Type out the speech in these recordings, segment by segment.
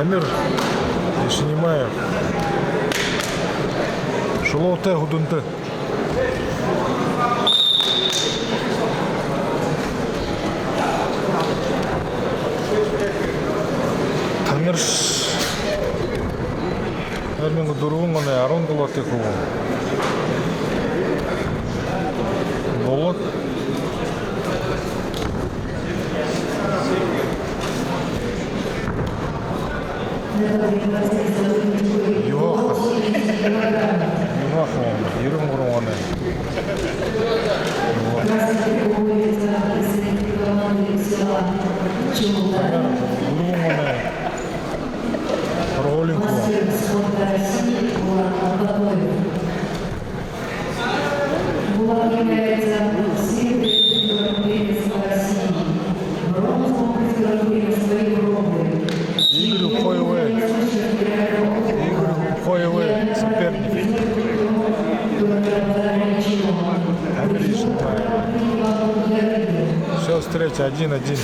Тамир Ишинимаев. Шулоуте Гудунты. Тамир Эрминг Дурун гана 10 доллартай хуу. Болот. Югаха 23 гана. Все, встреча 1-1.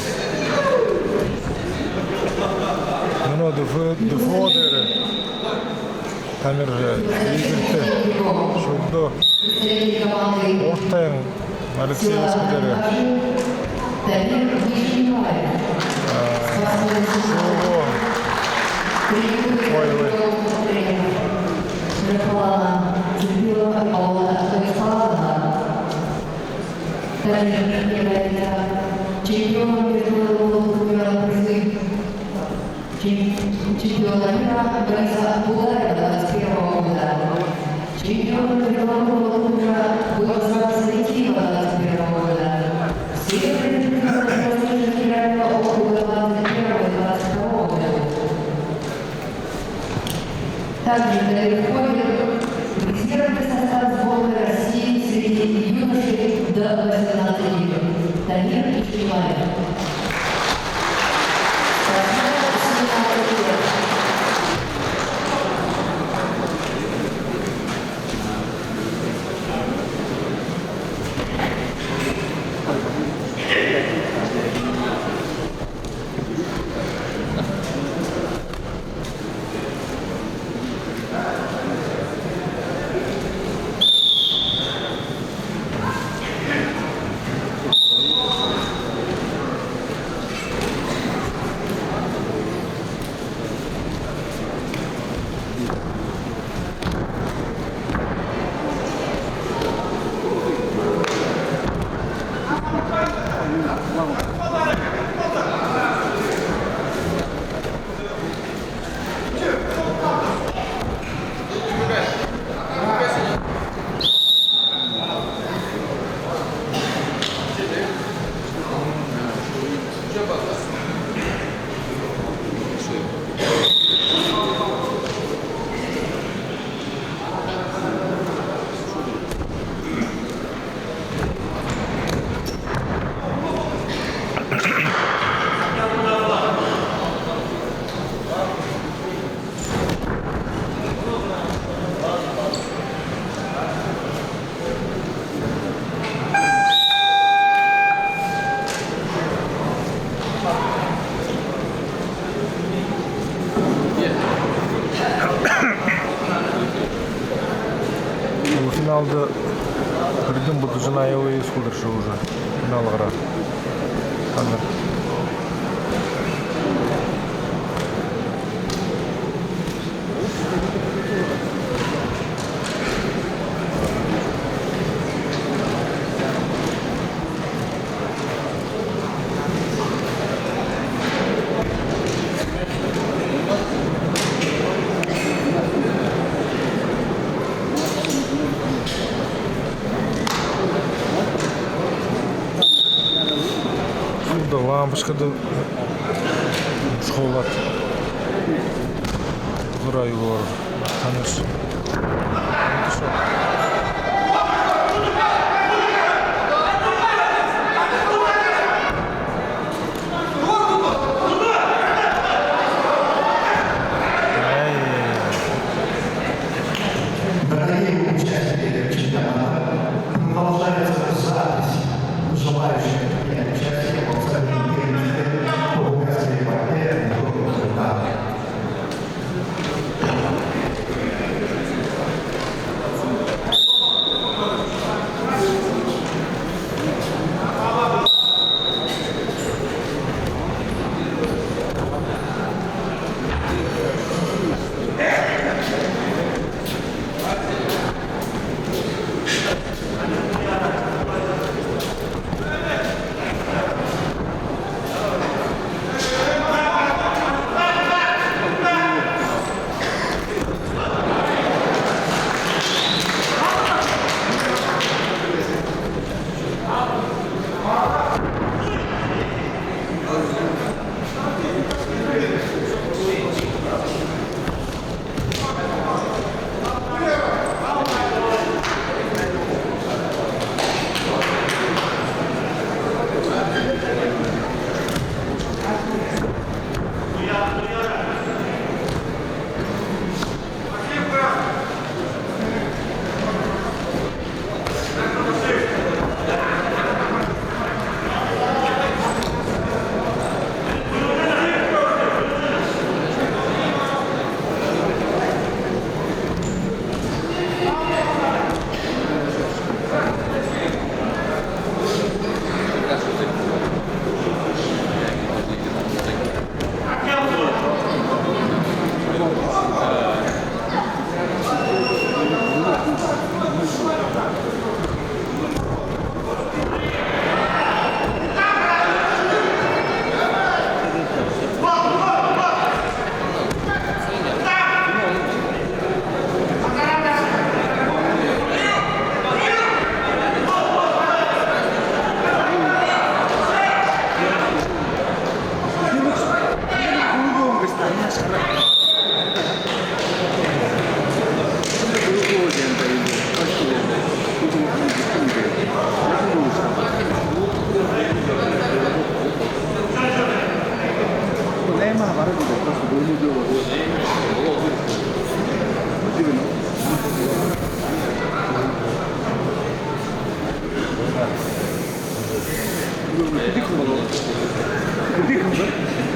Ну, дефодеры. Тамир Игорьте. Шудо. Ортен. Алексей Эскудеры. Шуго. Ой-ой. Чемпионом мира Бориса Будаева 21 года. Чемпионом международного мира Владислава Светилова 21 года. Серебряный призер федерального округа 21-22 года. Также входит резервный состав сборной России среди юношей до 18 лет. Тамир Ишинимаев. Финалда бірден бұды жынаевый скудыршы уже. Финалғыра. Тамир. Лампочкада школат. Дурай его. Танış. Дорогие участники чемпионата, продолжается запись желающих принять участие в абсолютном периоде по указанию партнера международного труда. 테마 말해도 돼. 너무 좋아. 이거 되게 큰 거. 되게 큰 거?